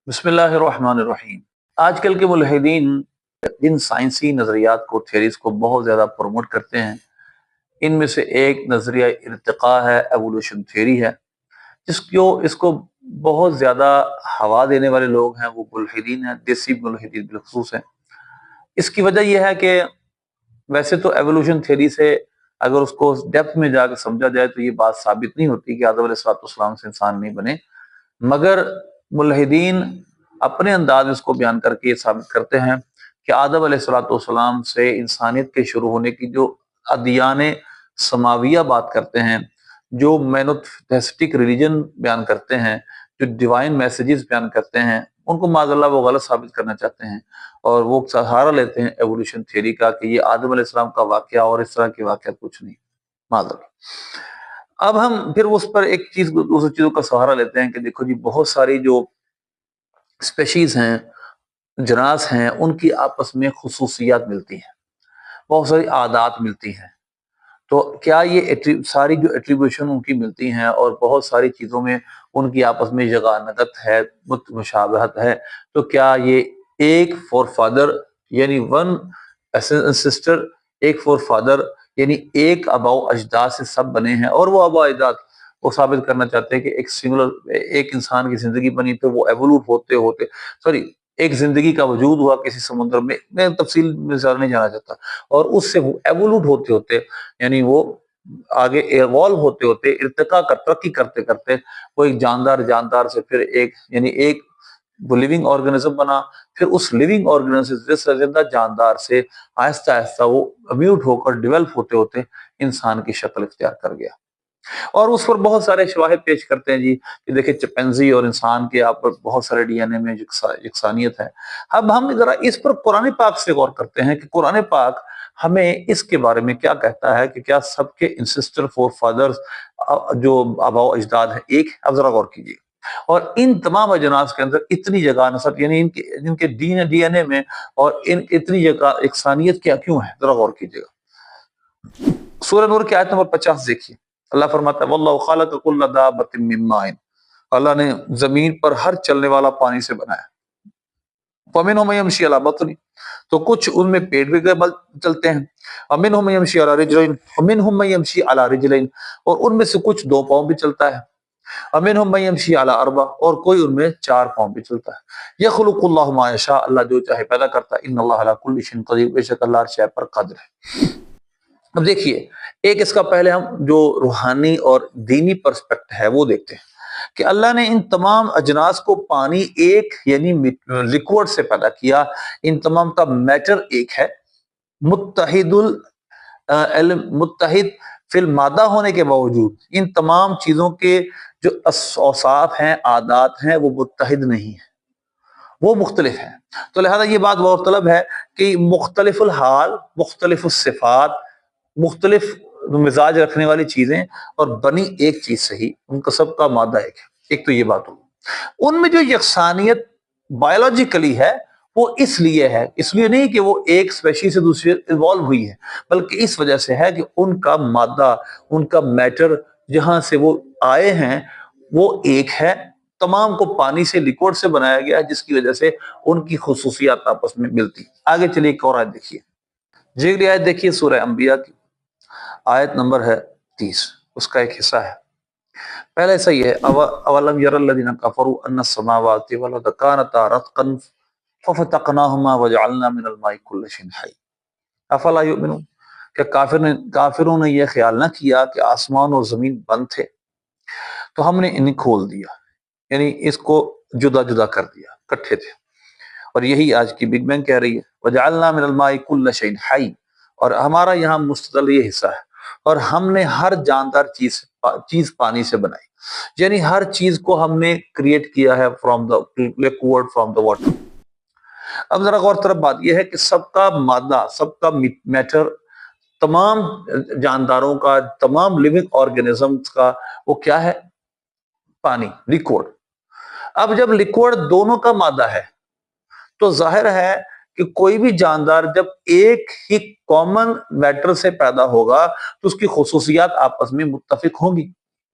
بسم اللہ الرحمن الرحیم۔ آج کل کے ملحدین جن سائنسی نظریات کو تھیریز کو بہت زیادہ پروموٹ کرتے ہیں، ان میں سے ایک نظریہ ارتقاء ہے، ایوولوشن تھیوری ہے، اس کو بہت زیادہ ہوا دینے والے لوگ ہیں وہ ملحدین ہیں، دیسی ملحدین بالخصوص ہیں۔ اس کی وجہ یہ ہے کہ ویسے تو ایوولوشن تھیوری سے اگر اس کو ڈیپتھ میں جا کے سمجھا جائے تو یہ بات ثابت نہیں ہوتی کہ آدم علیہ السلام سے انسان نہیں بنے، مگر ملحدین اپنے انداز اس کو بیان کر کے یہ ثابت کرتے ہیں کہ آدم علیہ السلام سے انسانیت کے شروع ہونے کی جو ادیان سماویہ بات کرتے ہیں، جو مینوتھیسٹک ریلیجن بیان کرتے ہیں، جو ڈیوائن میسیجز بیان کرتے ہیں، ان کو معاذ اللہ وہ غلط ثابت کرنا چاہتے ہیں، اور وہ سہارا لیتے ہیں ایوولوشن تھیوری کا کہ یہ آدم علیہ السلام کا واقعہ اور اس طرح کے واقعات کچھ نہیں، معاذ اللہ۔ اب ہم پھر اس پر ایک چیز دوسری چیزوں کا سہارا لیتے ہیں کہ دیکھو جی، بہت ساری جو اسپیشیز ہیں، جناس ہیں، ان کی آپس میں خصوصیات ملتی ہیں، بہت ساری عادات ملتی ہیں، تو کیا یہ ساری جو ایٹریبیوشن ان کی ملتی ہیں اور بہت ساری چیزوں میں ان کی آپس میں یگانگت ہے، مشابہت ہے، تو کیا یہ ایک فور فادر یعنی ون سسٹر، ایک فور فادر یعنی ایک آباؤ اجداد سے سب بنے ہیں، اور وہ آباؤ اجداد وہ ثابت کرنا چاہتے ہیں کہ ایک سنگولر ایک انسان کی زندگی بنی تو وہ ایوولوٹ ہوتے ہوتے ایک زندگی کا وجود ہوا کسی سمندر میں تفصیل میں زیادہ نہیں جانا چاہتا، اور اس سے وہ ایوولوٹ ہوتے ہوتے یعنی وہ آگے ایوالو ہوتے ہوتے ارتقاء کا ترقی کرتے کرتے وہ ایک جاندار سے پھر ایک وہ لیونگ آرگنزم بنا، پھر اس لیونگ آرگنزم سے زندہ جاندار سے آہستہ آہستہ وہ میوٹ ہو کر ڈیولپ ہوتے ہوتے انسان کی شکل اختیار کر گیا، اور اس پر بہت سارے شواہد پیش کرتے ہیں جی کہ دیکھیں چمپینزی اور انسان کے آپ پر بہت سارے ڈی این اے میں یکسانیت ہے۔ اب ہم ذرا اس پر قرآن پاک سے غور کرتے ہیں کہ قرآن پاک ہمیں اس کے بارے میں کیا کہتا ہے کہ کیا سب کے انسسٹر فور فادرز جو آباء و اجداد ہیں ایک؟ اب ذرا غور کیجیے، اور ان تمام اجناس کے اندر اتنی جگہ نسب یعنی ان کے ڈی این اے میں اور اتنی جگہ یکسانیت کیا کیوں ہے، ذرا غور کیجیے گا۔ سورہ نور کی آیت نمبر 50 دیکھیے، اللہ فرماتا ہے واللہ خلق کل دابۃ من ماء، اللہ نے زمین پر ہر چلنے والا پانی سے بنایا، فمنھم من یمشی علی بطنہ، تو کچھ ان میں پیٹ پہ بل چلتے ہیں، ومنھم من یمشی علی رجلین، ومنھم من یمشی علی رجلین، اور ان میں سے کچھ دو پاؤں بھی چلتا ہے، ومنھم من یمشی علی اربع، اور کوئی ان میں چار پاؤں بھی چلتا ہے۔ یخلق اللہ ما یشاء، اللہ جو چاہے پیدا کرتا ہے، ان اللہ علی کل شیء قدیر، بے شک اللہ ہر شے پر قادر ہے۔ اب دیکھیے، ایک اس کا پہلے ہم جو روحانی اور دینی پرسپیکٹ ہے وہ دیکھتے ہیں کہ اللہ نے ان تمام اجناس کو پانی ایک یعنی لیکوڈ سے پیدا کیا، ان تمام کا میٹر ایک ہے، متحد فی المادہ ہونے کے باوجود ان تمام چیزوں کے جو اوصاف ہیں، عادات ہیں، وہ متحد نہیں ہیں، وہ مختلف ہیں۔ تو لہذا یہ بات غور طلب ہے کہ مختلف الحال، مختلف الصفات، مختلف مزاج رکھنے والی چیزیں اور بنی ایک چیز سے ہی، ان کا سب کا مادہ ایک ہے۔ ایک تو یہ بات ہوگی، ان میں جو یکسانیت بایولوجیکلی ہے وہ اس لیے ہے، اس لیے نہیں کہ وہ ایک اسپیشی سے دوسری ایوالو ہوئی ہے، بلکہ اس وجہ سے ہے کہ ان کا مادہ، ان کا میٹر جہاں سے وہ آئے ہیں وہ ایک ہے، تمام کو پانی سے لیکوڈ سے بنایا گیا ہے، جس کی وجہ سے ان کی خصوصیات آپس میں ملتی۔ آگے چلیے ایک اور آیت دیکھیے، جی اگلی آیت دیکھیے، سورہ انبیاء کی آیت نمبر ہے 30، اس کا ایک حصہ ہے۔ پہلے ایسا ہی ہے، اولم یر الذین کفروا ان السماوات والارض کانتا رتقا ففتقناہما وجعلنا من الماء کل شیء حی افلا یؤمنون، کہ کافروں نے یہ خیال نہ کیا کہ آسمان اور زمین بند تھے تو ہم نے انہیں کھول دیا، یعنی اس کو جدا جدا کر دیا، کٹھے تھے، اور یہی آج کی بگ بینگ کہہ رہی ہے، وجعلنا من الماء کل شیء حی، اور ہمارا یہاں مستقل یہ حصہ ہے، اور ہم نے ہر جاندار چیز پانی سے بنائی، یعنی ہر چیز کو ہم نے کریٹ کیا ہے from the liquid, from the water. اب ذرا غور طرف بات یہ ہے کہ سب کا مادہ، سب کا میٹر، تمام جانداروں کا، تمام لیونگ آرگنزمز کا وہ کیا ہے؟ پانی، لیکوڈ۔ اب جب لیکوڈ دونوں کا مادہ ہے تو ظاہر ہے کہ کوئی بھی جاندار جب ایک ہی کامن میٹر سے پیدا ہوگا تو اس کی خصوصیات آپس میں متفق ہوں گی،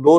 2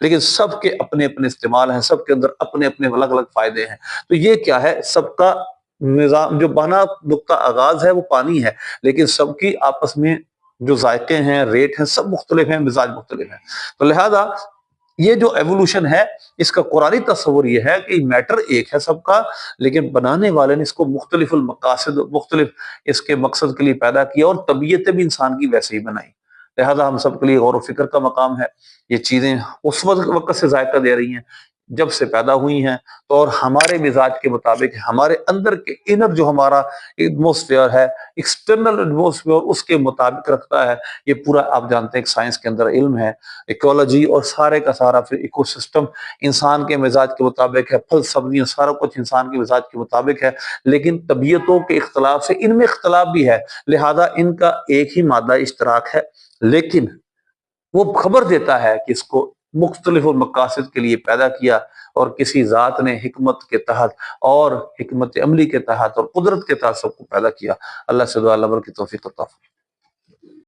لیکن سب کے اپنے اپنے استعمال ہیں، سب کے اندر اپنے اپنے الگ الگ فائدے ہیں۔ تو یہ کیا ہے، سب کا نظام جو بنا نقطہ آغاز ہے وہ پانی ہے، لیکن سب کی آپس میں جو ذائقے ہیں، ریٹ ہیں، سب مختلف ہیں، مزاج مختلف ہیں۔ تو لہذا یہ جو ایوولوشن ہے، اس کا قرآنی تصور یہ ہے کہ میٹر ایک ہے سب کا، لیکن بنانے والے نے اس کو مختلف المقاصد، مختلف اس کے مقصد کے لیے پیدا کیا، اور طبیعتیں بھی انسان کی ویسے ہی بنائی۔ لہذا ہم سب کے لیے غور و فکر کا مقام ہے۔ یہ چیزیں اس وقت سے ذائقہ دے رہی ہیں جب سے پیدا ہوئی ہیں، تو اور ہمارے مزاج کے مطابق، ہمارے اندر کے انر جو ہمارا ایٹموسفیئر ہے، ایکسٹرنل ایٹموسفیئر، اس کے مطابق رکھتا ہے۔ یہ پورا آپ جانتے ہیں کہ سائنس کے اندر علم ہے، ایکولوجی، اور سارے کا سارا پھر ایکو سسٹم انسان کے مزاج کے مطابق ہے، پھل سبزیاں سارا کچھ انسان کے مزاج کے مطابق ہے، لیکن طبیعتوں کے اختلاف سے ان میں اختلاف بھی ہے، لہذا ان کا ایک ہی مادہ اشتراک ہے، لیکن وہ خبر دیتا ہے کہ اس کو مختلف مقاصد کے لیے پیدا کیا، اور کسی ذات نے حکمت کے تحت اور حکمت عملی کے تحت اور قدرت کے تحت سب کو پیدا کیا۔ اللہ سے دعا اللہ کی توفیق عطا فرمائے۔